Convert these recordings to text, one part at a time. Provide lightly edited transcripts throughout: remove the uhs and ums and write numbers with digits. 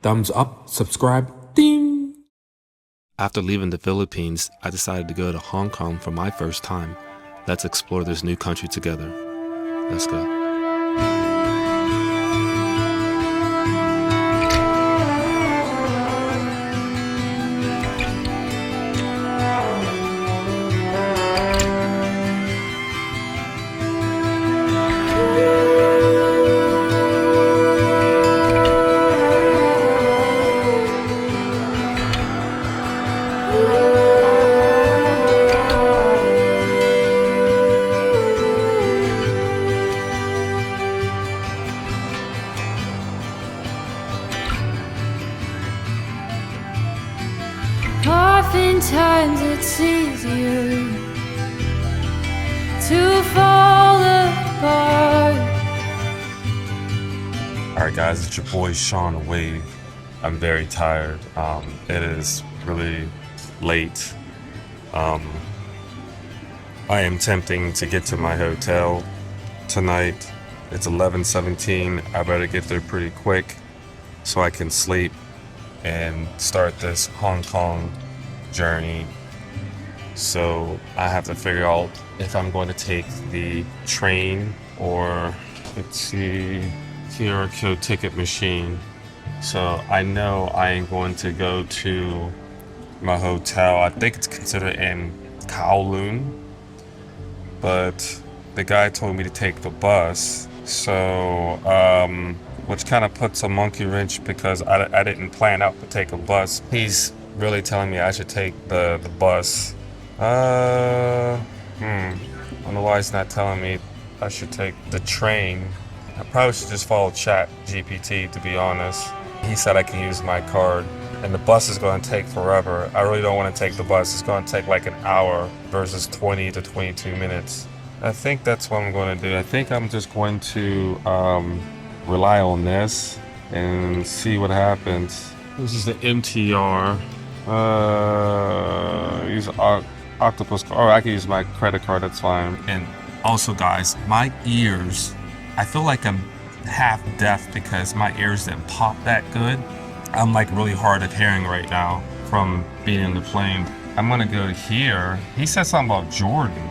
thumbs up, subscribe, ding! After leaving the Philippines, I decided to go to Hong Kong for my first time. Let's explore this new country together. Let's go. Oftentimes it's easier to fall apart. Alright guys, it's your boy Sean Wave. I'm very tired. It is really late. I am attempting to get to my hotel tonight. It's 11:17. I better get there pretty quick so I can sleep and start this Hong Kong journey. So I have to figure out if I'm going to take the train or, let's see, QR code ticket machine. So I know I am going to go to my hotel. I think it's considered in Kowloon, but the guy told me to take the bus. So, which kind of puts a monkey wrench because I didn't plan out to take a bus. He's really telling me I should take the bus. I don't know why he's not telling me I should take the train. I probably should just follow Chat GPT, to be honest. He said I can use my card, and the bus is going to take forever. I really don't want to take the bus. It's going to take like an hour versus 20 to 22 minutes. I think that's what I'm going to do. I think I'm just going to rely on this and see what happens. This is the MTR. Use octopus card. Or I can use my credit card, that's fine. And also guys, my ears, I feel like I'm half deaf because my ears didn't pop that good. I'm like really hard of hearing right now from being in the plane. I'm gonna go here. He said something about Jordan.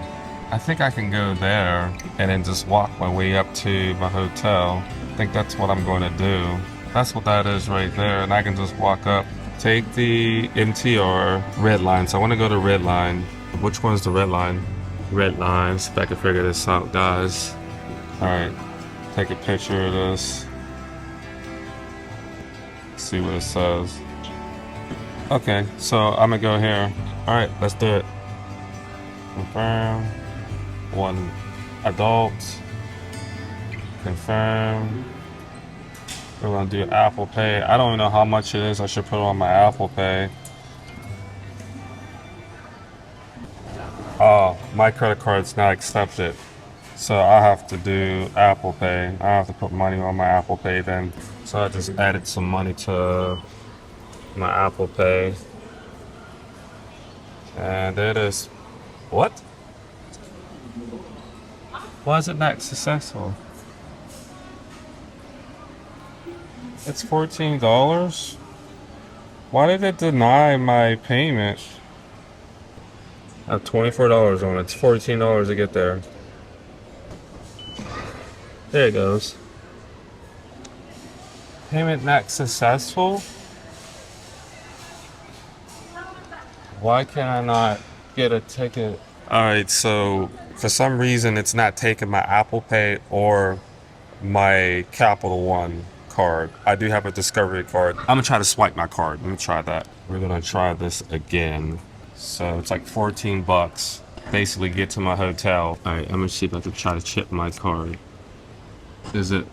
I think I can go there and then just walk my way up to my hotel. I think that's what I'm going to do. That's what that is right there. And I can just walk up, take the MTR red line. So I want to go to red line. Which one's the red line? Red line. See if I can figure this out, guys. All right, take a picture of this. See what it says. Okay, so I'm gonna go here. All right, let's do it. Confirm. One adult. Confirm. We're gonna do Apple Pay. I don't even know how much it is. I should put it on my Apple Pay. Oh, my credit card's not accepted. So I have to do Apple Pay. I have to put money on my Apple Pay then. So I just added some money to my Apple Pay. And there it is. What? Why is it not successful? It's $14? Why did it deny my payment? I have $24 on it. It's $14 to get there. There it goes. Payment not successful? Why can I not get a ticket? Alright, so for some reason it's not taking my Apple Pay or my Capital One card. I do have a Discovery card. I'm gonna try to swipe my card. Let me try that. We're gonna try this again. So it's like 14 bucks. Basically get to my hotel. Alright, I'm gonna see if I can try to chip my card. Is it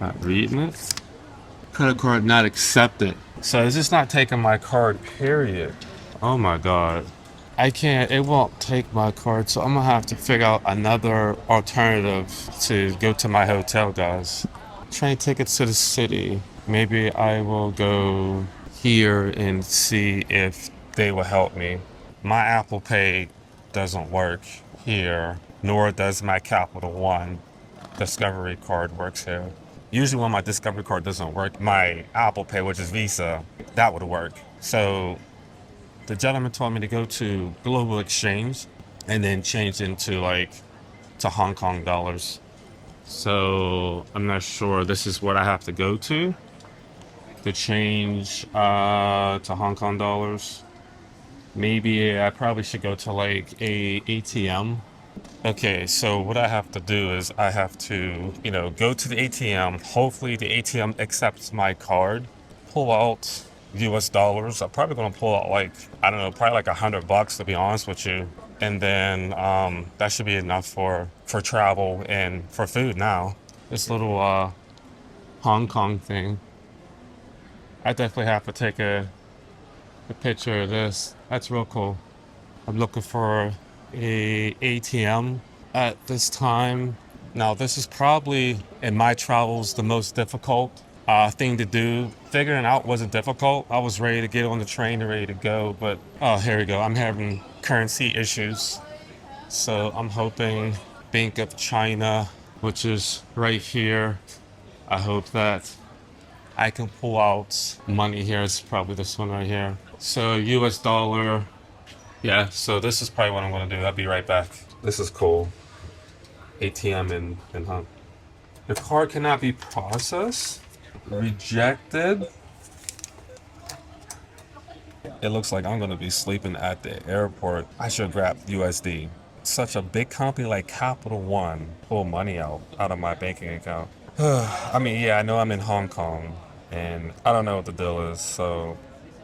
not reading it? Credit card not accepted. So it's just not taking my card, period. Oh my god. I can't, it won't take my card, so I'm gonna have to figure out another alternative to go to my hotel, guys. Train tickets to the city. Maybe I will go here and see if they will help me. My Apple Pay doesn't work here, nor does my Capital One Discovery card works here. Usually when my Discovery card doesn't work, my Apple Pay, which is Visa, that would work. So the gentleman told me to go to Global Exchange and then change into like to Hong Kong dollars. So I'm not sure. This is what I have to go to change to Hong Kong dollars. Maybe I probably should go to like a ATM. Okay, so what I have to do is I have to, go to the ATM. Hopefully the ATM accepts my card. Pull out US dollars. I'm probably gonna pull out like, I don't know, probably like $100 to be honest with you. And then that should be enough for travel and for food now. This little Hong Kong thing. I definitely have to take a picture of this. That's real cool. I'm looking for a ATM at this time. Now, this is probably in my travels the most difficult thing to do. Figuring out wasn't difficult. I was ready to get on the train and ready to go, but oh, here we go. I'm having currency issues. So I'm hoping Bank of China, which is right here. I hope that I can pull out money here. It's probably this one right here. So US dollar. Yeah, so this is probably what I'm gonna do. I'll be right back. This is cool. ATM in Hong. The card cannot be processed. Rejected. It looks like I'm gonna be sleeping at the airport. I should grab USD. Such a big company like Capital One pull money out of my banking account. I mean, yeah, I know I'm in Hong Kong, and I don't know what the deal is, so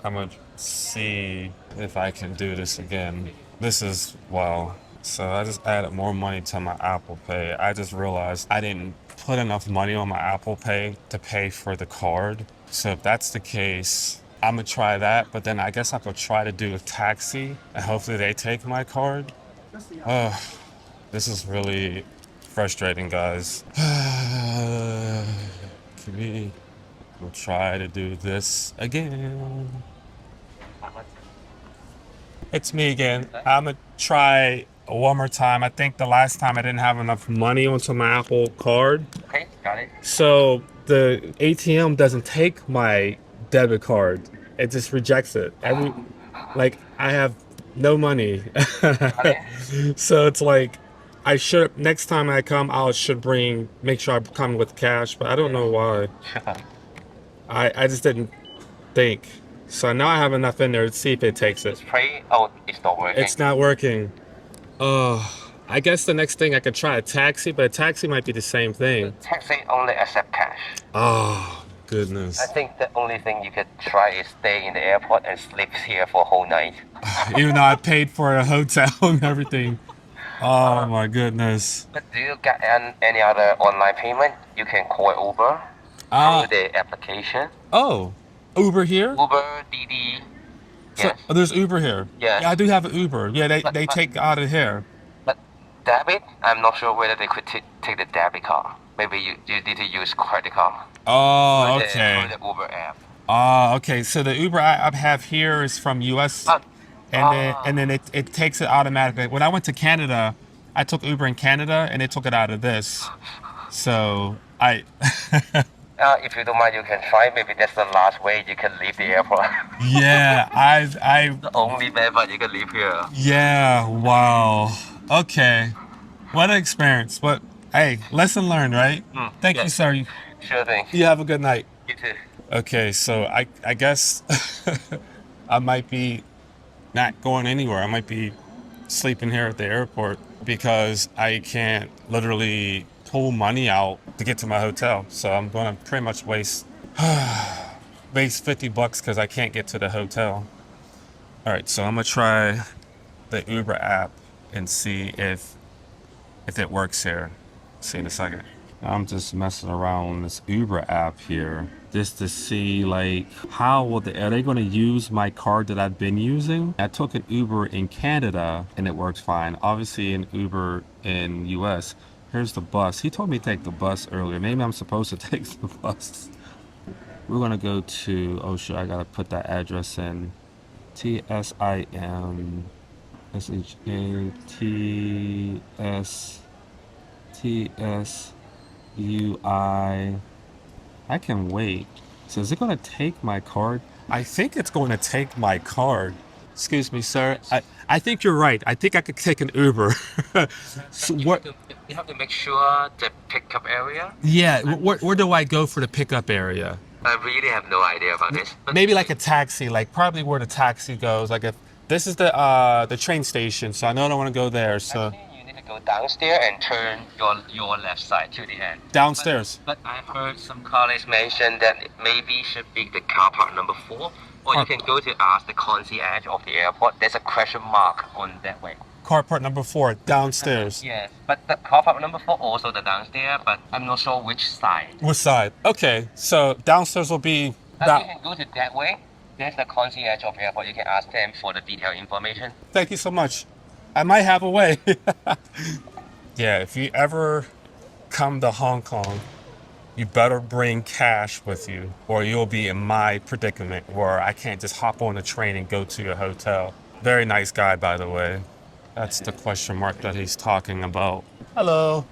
I'm gonna see if I can do this again. This is, wow. So I just added more money to my Apple Pay. I just realized I didn't put enough money on my Apple Pay to pay for the card. So if that's the case, I'm gonna try that, but then I guess I could try to do a taxi, and hopefully they take my card. This is really frustrating, guys. We'll try to do this again. It's me again. I'm gonna try one more time. I think the last time I didn't have enough money onto my Apple card. Okay, got it. So the ATM doesn't take my debit card. It just rejects it. Like I have no money. So it's like I should next time I come I should make sure I come with cash, but I don't know why. I just didn't think. So now I have enough in there to see if it takes it. Pray. Oh, it's not working. It's not working. I guess the next thing I could try a taxi, but a taxi might be the same thing. Taxi only accept cash. Oh, goodness. I think the only thing you could try is stay in the airport and sleep here for a whole night. Even though I paid for a hotel and everything. Oh my goodness. But do you get any other online payment? You can call Uber through the application. Oh, Uber here? Uber, Didi. So, Yes. there's Uber here. Yeah. Yeah, I do have an Uber. Yeah, they take out of here. But debit, I'm not sure whether they could take the debit card. Maybe you need to use credit card. Oh, Through okay. the Uber app. Oh, okay. So the Uber I have here is from US, and then it takes it automatically. When I went to Canada, I took Uber in Canada, and it took it out of this. So If you don't mind, you can try. Maybe that's the last way you can leave the airport. yeah, I The only method you can leave here. yeah, wow. Okay. What an experience. But hey, lesson learned, right? Thank you, yes. sir. Sure thing. You have a good night. You too. Okay, so I guess I might be not going anywhere. I might be sleeping here at the airport because I can't literally pull money out to get to my hotel. So I'm going to pretty much waste $50 because I can't get to the hotel. All right, so I'm going to try the Uber app and see if it works here. See in a second. I'm just messing around with this Uber app here just to see like are they going to use my card that I've been using? I took an Uber in Canada and it works fine. Obviously an Uber in US. Here's the bus. He told me to take the bus earlier. Maybe I'm supposed to take the bus. We're gonna go to, oh shit, I gotta put that address in. TSIM SHATSUI I can wait. So is it going to take my card? I think it's going to take my card. Excuse me, sir. I think you're right. I think I could take an Uber. So what? You have to make sure the pickup area. Yeah, where do I go for the pickup area? I really have no idea about this. But Maybe like a taxi, like probably where the taxi goes. Like if this is the train station, so I know I don't want to go there. So actually, you need to go downstairs and turn your left side to the end. downstairs. But I heard some colleagues mention that it maybe should be the car park number 4, or you can go to ask the concierge of the airport. There's a question mark on that way. Car part number 4, downstairs. Yes, but the car park number 4 also the downstairs, but I'm not sure which side. Which side? Okay, so downstairs will be You that. can go to that way. There's the concierge of the airport. You can ask them for the detailed information. Thank you so much. I might have a way. Yeah, if you ever come to Hong Kong, you better bring cash with you, or you'll be in my predicament where I can't just hop on a train and go to your hotel. Very nice guy, by the way. That's the question mark that he's talking about. Hello.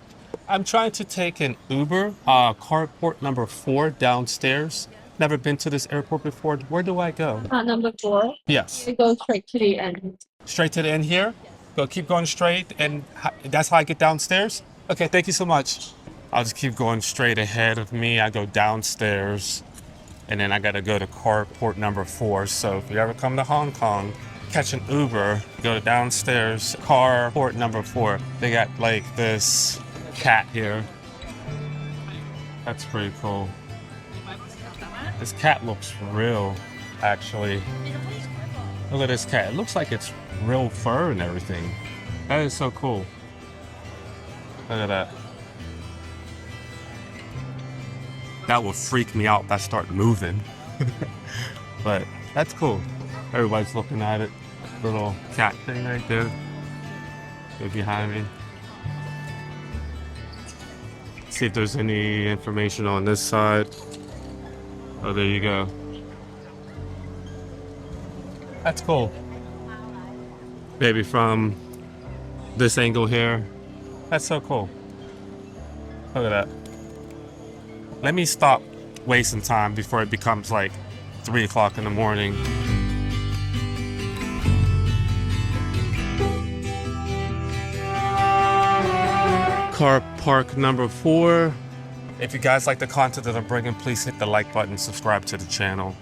I'm trying to take an Uber, carport number 4 downstairs. Never been to this airport before. Where do I go? Number 4, Yes. you go straight to the end. Straight to the end here? Go keep going straight, and that's how I get downstairs? Okay, thank you so much. I'll just keep going straight ahead of me. I go downstairs, and then I gotta go to carport number 4. So if you ever come to Hong Kong, catch an Uber, go to downstairs, carport number 4. They got like this cat here. That's pretty cool. This cat looks real, actually. Look at this cat. It looks like it's real fur and everything. That is so cool. Look at that. That will freak me out if I start moving. But that's cool. Everybody's looking at it. Little cat thing right there. Right behind me. See if there's any information on this side. Oh, there you go. That's cool. Maybe from this angle here. That's so cool. Look at that. Let me stop wasting time before it becomes like 3 o'clock in the morning. Car park number 4. If you guys like the content that I'm bringing, please hit the like button, subscribe to the channel.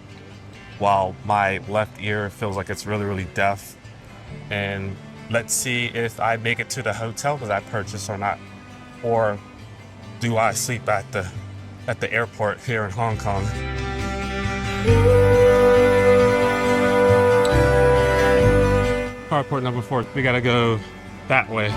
While my left ear feels like it's really, really deaf. And let's see if I make it to the hotel that I purchased or not. Or do I sleep at the airport here in Hong Kong? Carport number 4. We gotta go that way.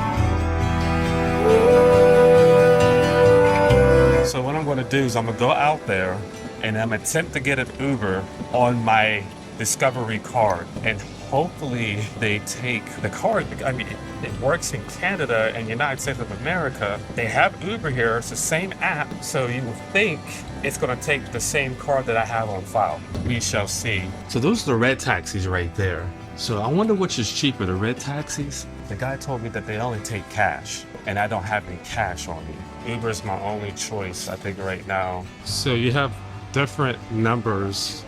So what I'm gonna do is I'm gonna go out there and I'm attempt to get an Uber on my Discovery card, and hopefully they take the card. I mean, it works in Canada and United States of America. They have Uber here. It's the same app, so you would think it's gonna take the same card that I have on file. We shall see. So those are the red taxis right there. So I wonder which is cheaper, the red taxis? The guy told me that they only take cash, and I don't have any cash on me. Uber is my only choice, I think, right now. So you have different numbers.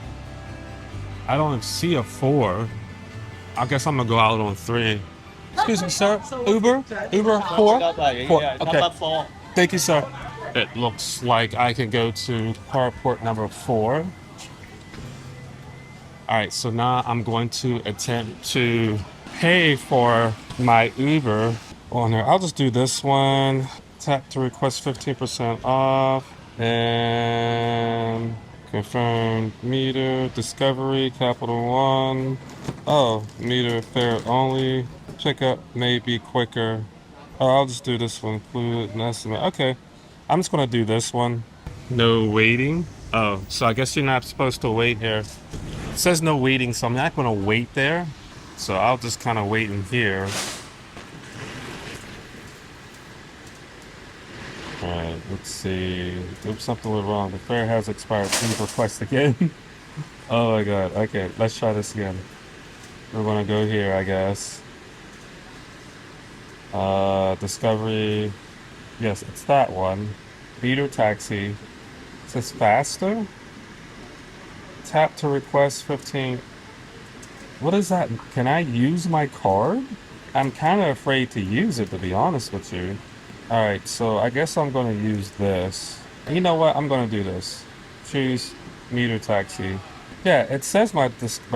I don't see a 4. I guess I'm gonna go out on 3. Excuse me, sir. Uber 4? 4. Okay. Thank you, sir. It looks like I can go to carport number 4. All right, so now I'm going to attempt to pay for my Uber on there. I'll just do this one. Tap to request 15% off. And confirm meter, Discovery, Capital One. Oh, meter fare only. Pickup may be quicker. Oh, I'll just do this one. Include an estimate. Okay, I'm just gonna do this one. No waiting. Oh, so I guess you're not supposed to wait here. It says no waiting, so I'm not gonna wait there. So I'll just kind of wait in here. Alright, let's see. Oops, something went wrong. The fare has expired. Please request again. Oh my god. Okay, let's try this again. We're gonna go here, I guess. Discovery. Yes, it's that one. Meter taxi. It says faster. Tap to request 15. What is that? Can I use my card? I'm kind of afraid to use it, to be honest with you. All right, so I guess I'm going to use this. You know what? I'm going to do this. Choose meter taxi. Yeah, it says my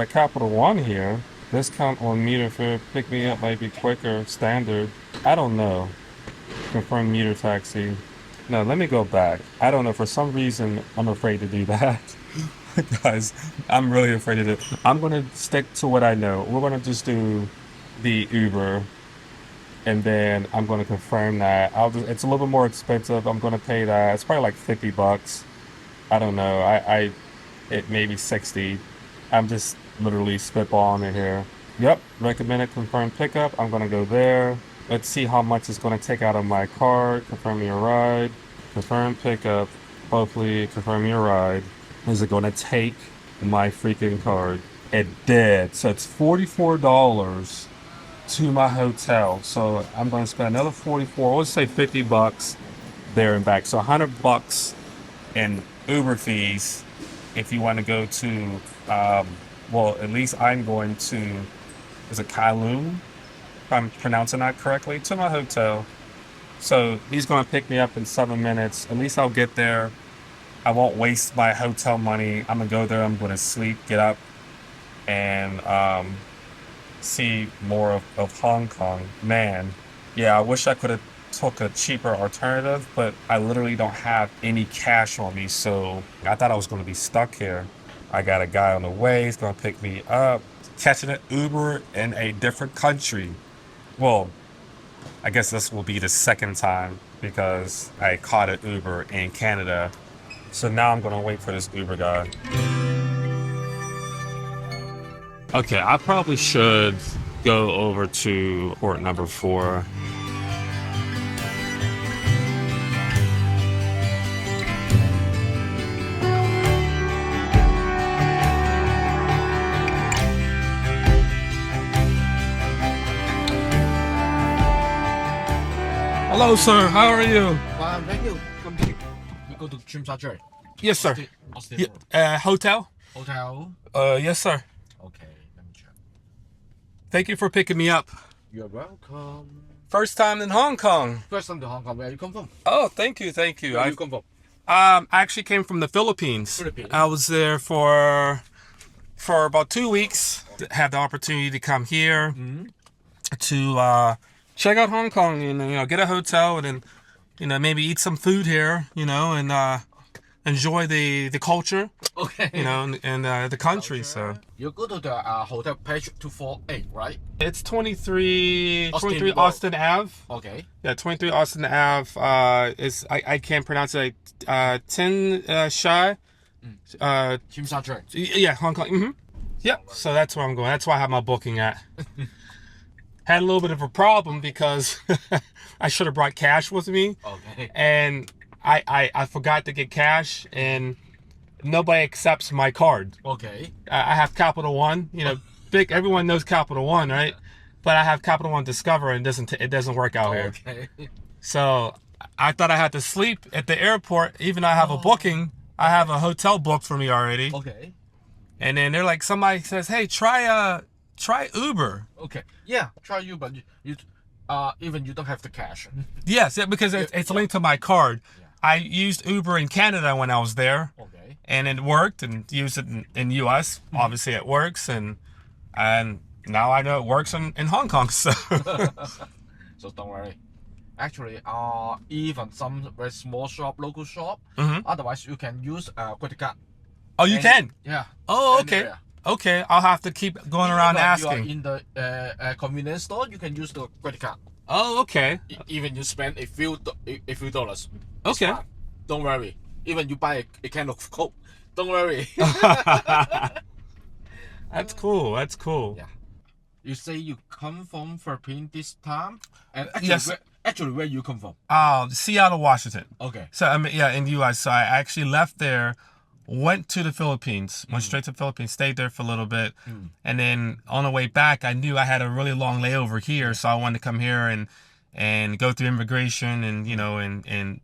Capital One here. Discount on meter fare. Pick me up might be quicker. Standard. I don't know. Confirm meter taxi. No, let me go back. I don't know. For some reason, I'm afraid to do that. Guys, I'm really afraid of it. I'm going to stick to what I know. We're going to just do the Uber. And then I'm going to confirm that. It's a little bit more expensive. I'm going to pay that. It's probably like $50. I don't know. It may be 60. I'm just literally spitballing it here. Yep. Recommended confirm pickup. I'm going to go there. Let's see how much it's going to take out of my card. Confirm your ride. Confirm pickup. Hopefully confirm your ride. Is it going to take my freaking card? It did. So it's $44 to my hotel. So I'm going to spend another 44, let's say $50 there and back. So $100 in Uber fees if you want to go to, well, at least I'm going to, is it Kowloon? If I'm pronouncing that correctly, to my hotel. So he's going to pick me up in 7 minutes. At least I'll get there. I won't waste my hotel money. I'm going to go there. I'm going to sleep, get up, and see more of Hong Kong. Man, yeah, I wish I could have took a cheaper alternative, but I literally don't have any cash on me, so I thought I was going to be stuck here. I got a guy on the way. He's going to pick me up. Catching an Uber in a different country. Well, I guess this will be the second time because I caught an Uber in Canada. So now I'm going to wait for this Uber guy. Okay, I probably should go over to port number 4. Hello, sir. How are you? Thank you. Come to we go to Trim Sargery. Yes, sir. Austin Hotel? Hotel. Yes, sir. Okay, let me check. Thank you for picking me up. You're welcome. First time in Hong Kong. First time to Hong Kong. Where you come from? Oh, thank you. Where you come from? I actually came from the Philippines. Philippines. I was there for about 2 weeks. Had the opportunity to come here to check out Hong Kong and get a hotel and then maybe eat some food here, and enjoy the culture, Okay. and the country. So You go to the hotel page 248, right? it's 23 Austin Austin Ave. Okay. Yeah, 23 Austin Ave. Is I can't pronounce it. 10 Shy. Trim Sargery. Yeah, Hong Kong. Yep. So that's where I'm going. That's why I have my booking at. Had a little bit of a problem because I should have brought cash with me, Okay. and I forgot to get cash, and nobody accepts my card. Okay. I have Capital One. Big. Everyone knows Capital One, right? But I have Capital One Discover, and it doesn't work out here. Okay. So I thought I had to sleep at the airport, even though I have a booking. I have a hotel booked for me already. Okay. And then they're like, somebody says, "Hey, try Uber." Okay. Yeah. Try you, but you even you don't have the cash. Yes, because it's linked to my card. Yeah. I used Uber in Canada when I was there, Okay. and it worked, and used it in US. Obviously, it works, and now I know it works in Hong Kong. So So don't worry. Actually, even some very small shop, local shop. Otherwise, you can use credit card. oh, you can. Yeah. Oh, Any okay. area. Okay, I'll have to keep going around Even asking. You are in the convenience store, you can use the credit card. Oh, okay. Even you spend a few dollars. It's Okay. fine. Don't worry. Even you buy a can of Coke. Don't worry. That's cool. That's cool. Yeah. You say you come from Philippines this time, and Yes. where you come from? Seattle, Washington. Okay. So in the U.S. So I actually left there, went to the Philippines, went straight to the Philippines, stayed there for a little bit, and then on the way back, I knew I had a really long layover here, so I wanted to come here and go through immigration and and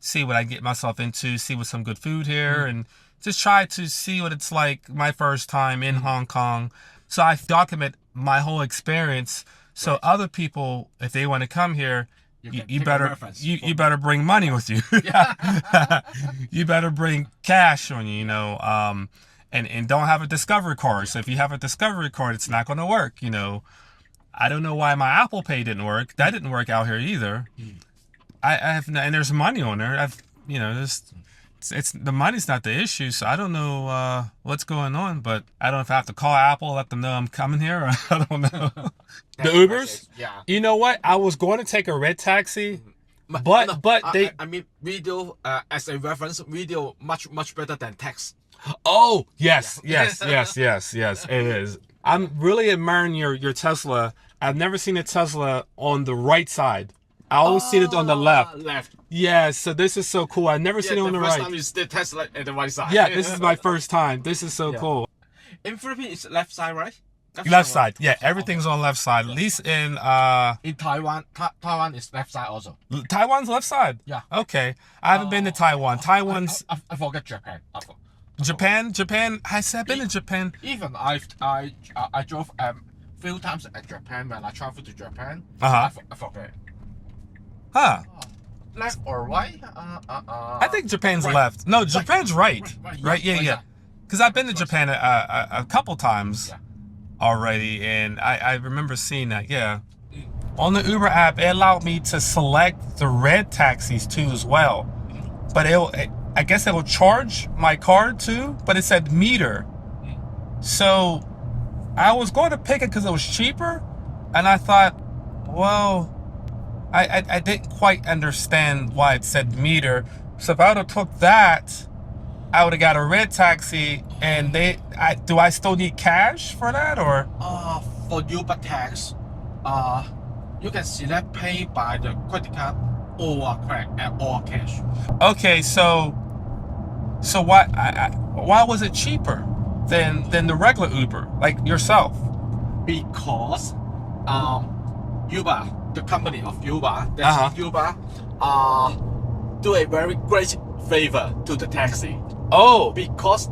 see what I get myself into, see what's some good food here, and just try to see what it's like my first time in Hong Kong. So I document my whole experience. So other people, if they want to come here, you better you better bring money with you. You better bring cash on you, you know, and don't have a Discovery card. So if you have a Discovery card, it's not going to work, you know. I don't know why my Apple Pay didn't work. That didn't work out here either. I have, and there's money on there. You know, it's the money's not the issue. So I don't know what's going on, but I don't know if I have to call Apple, let them know I'm coming here. Or I don't know. The Ubers? Yeah. You know what? I was going to take a red taxi, but they. I mean, video as a reference, video much better than text. Oh yes, yes. It is. I'm really admiring your Tesla. I've never seen a Tesla on the right side. I always seen it on the left. Left. Yeah, so this is so cool. I've never seen it on the first right. time you see Tesla at the right side. Yeah, this is my first time. This is so cool. In Philippines, it's left side, right? Left side. Yeah, everything's on left side. At least in Taiwan, Taiwan is left side also. Taiwan's left side. Yeah. Okay, I haven't been to Taiwan. Taiwan's I forget Japan. Japan. I said I've been to Japan. Even I drove few times at Japan when I traveled to Japan. Uh-huh. I forget. Huh. Left or right? I think Japan's left. No, Japan's right. Right? Yeah. Because I've been to Japan a couple times already, and I remember seeing that. Yeah. On the Uber app, it allowed me to select the red taxis too as well, but I guess it will charge my card too. But it said meter, so I was going to pick it because it was cheaper, and I thought, well, I didn't quite understand why it said meter. So if I would have took that, I would have got a red taxi. And do I still need cash for that, or? For Uber tax, you can select pay by the credit card or cash. Okay, so why was it cheaper than the regular Uber, like yourself? Because Uber, the company of Uber, Uber, do a very great favor to the taxi. Oh, Because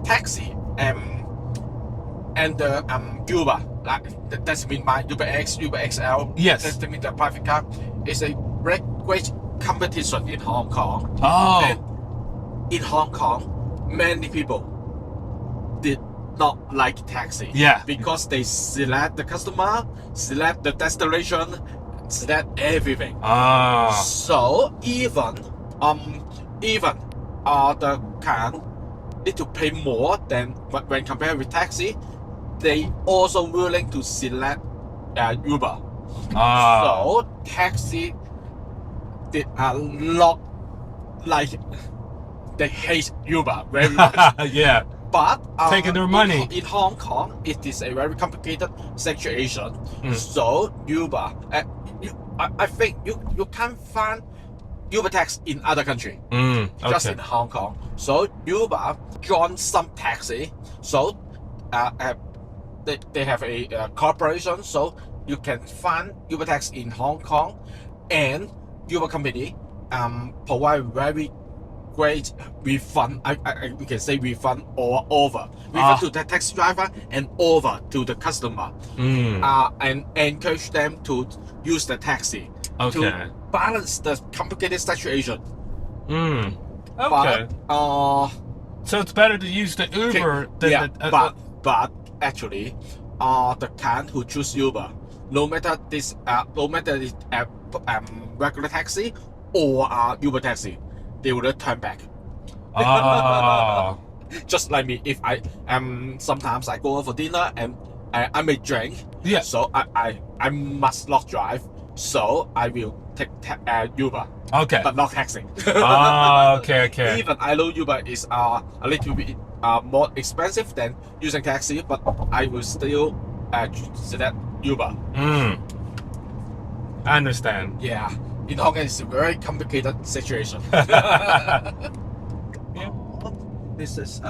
taxi and the Uber, like that's mean my Uber X, Uber XL. Yes. That's mean the private car is a very great competition in Hong Kong. oh, And in Hong Kong, many people did not like taxi. Yeah. Because they select the customer, select the destination, select everything. So even the car need to pay more than when compared with taxi. They also willing to select Uber. So taxi did a lot, like they hate Uber very much. yeah. But Taking their money. in Hong Kong, it is a very complicated situation. So Uber, I think you can't find Uber tax in other country, just in Hong Kong. So Uber joined some taxi. So they have a corporation. So you can find Uber tax in Hong Kong, and Uber company provide very great refund. We can say refund or over. Refund to the taxi driver and over to the customer. And encourage them to use the taxi to balance the complicated situation. Okay. But, so it's better to use the Uber than but actually, the client who choose Uber, no matter this regular taxi or Uber taxi, they will turn back. Just like me, if I sometimes I go out for dinner and I may drink. Yeah. So I must not drive. So I will take Uber. Okay. But not taxi. Okay. Even I know Uber is a little bit more expensive than using taxi, but I will still select Uber. I understand. Yeah. In Hong Kong, it's a very complicated situation. This is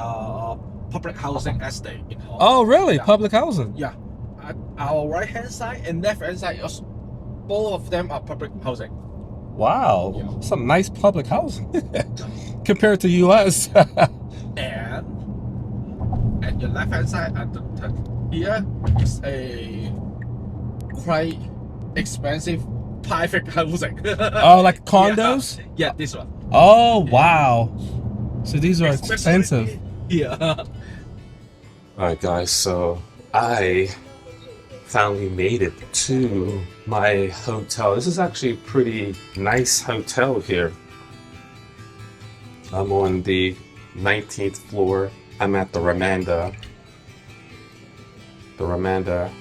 public housing estate in Hong Kong. Oh, really? Yeah. Public housing? Yeah. At our right hand side and left hand side, both of them are public housing. Wow, some nice public housing compared to US. And at your left hand side, here is a quite expensive private housing. Oh, like condos? Yeah, this one. Oh, wow. So these are expensive. Yeah. Alright guys, so I finally made it to my hotel. This is actually a pretty nice hotel here. I'm on the 19th floor. I'm at the Ramanda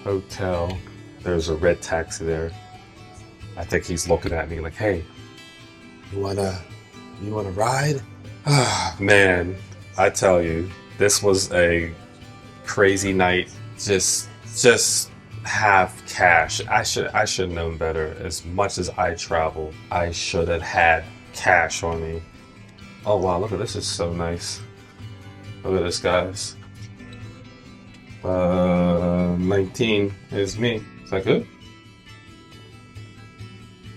Hotel. There's a red taxi there. I think he's looking at me like, hey, you wanna ride? Man, I tell you, this was a crazy night. Just have cash. I should have known better. As much as I travel, I should have had cash on me. Oh wow, look at this, is so nice. Look at this, guys. 19 is me. Is that good?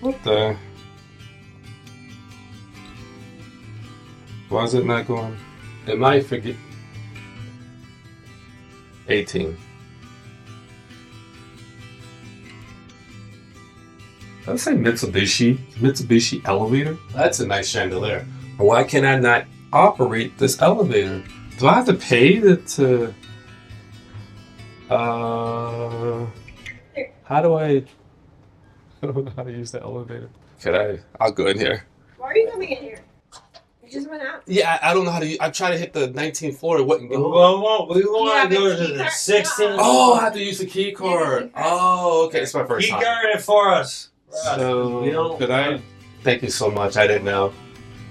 What the? Why is it not going? Am I forget? 18. Did I say Mitsubishi elevator? That's a nice chandelier. Why can I not operate this elevator? Do I have to pay to how do I don't know how to use the elevator. I'll go in here. Why are you coming in here? You just went out. Yeah, I don't know how to I tried to hit the 19th floor, it wouldn't go. Well, we want to Yeah, go but to key the card- 16th. Oh, I have to use the key Yeah, card. key card. Oh, okay, it's my first He time. guarded it for us. So, We don't- could I? Thank you so much. I didn't know.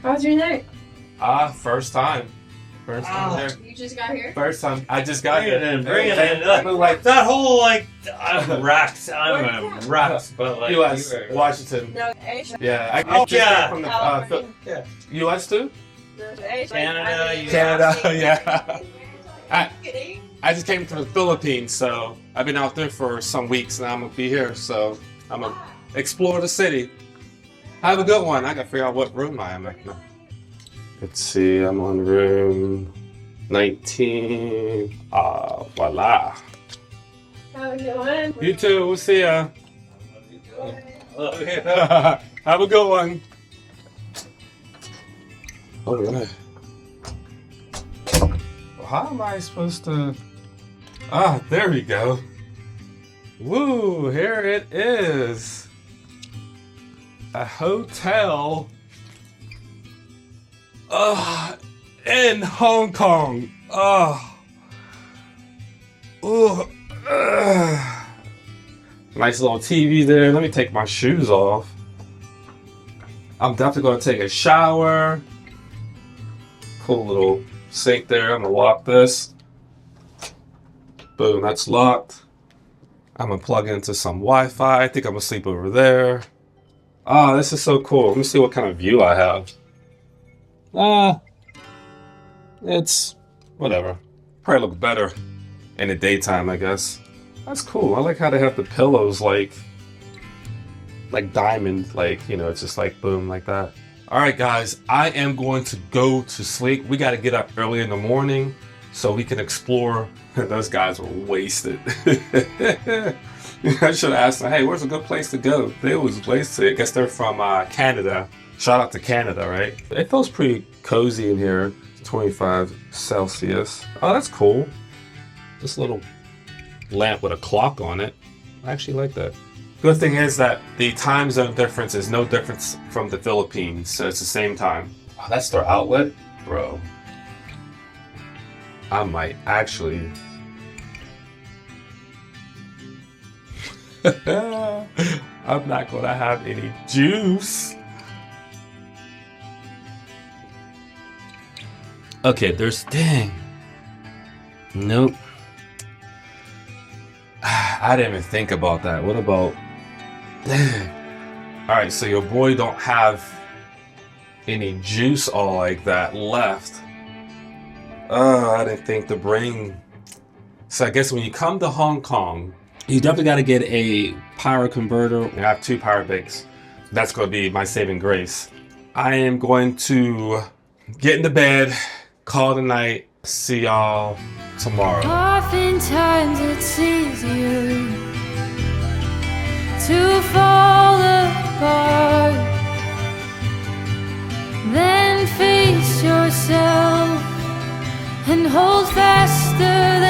How's your night? First time. First time there. You just got here? First time. I just got Bring it here. in, bring it in. I look like That whole, like, I'm wrecked. I'm wrecked, but, like, U.S. you were- Washington. No, Asia. Yeah. I Oh, just yeah. came from the California. Yeah. U.S. too. No, Asia. Canada, you- Canada, yeah. I- Kidding? I just came from the Philippines, so I've been out there for some weeks, and I'm gonna be here. So I'm gonna explore the city. Have a good one. I gotta figure out what room I am at now. Let's see. I'm on room 19. Voila. Have a good one. You too. We'll see ya. Look at that. Have a good one. All right. How am I supposed to? There we go. Woo! Here it is. A hotel. In Hong Kong. Nice little TV there. Let me take my shoes off. I'm definitely gonna take a shower. Cool little sink there. I'm gonna lock this. Boom, that's locked. I'm gonna plug into some Wi-Fi. I think I'm gonna sleep over there. This is so cool. Let me see what kind of view I have. It's whatever. Probably look better in the daytime, I guess. That's cool. I like how they have the pillows like diamond, like, you know, it's just like boom, like that. All right, guys, I am going to go to sleep. We got to get up early in the morning so we can explore. Those guys were wasted. I should have asked them, hey, where's a good place to go? They was wasted. I guess they're from Canada. Shout out to Canada, right? It feels pretty cozy in here. 25 Celsius. Oh, that's cool. This little lamp with a clock on it. I actually like that. Good thing is that the time zone difference is no difference from the Philippines, so it's the same time. Oh, that's their outlet? Bro. I might actually... I'm not gonna have any juice. Okay, dang. Nope. I didn't even think about that. What about, dang. All right, so your boy don't have any juice all like that left. I didn't think to bring. So I guess when you come to Hong Kong, you definitely got to get a power converter. I have 2 power banks that's going to be my saving grace. I am going to get into bed, call it a night. See y'all tomorrow. Oftentimes it's easier to fall apart than face yourself and hold faster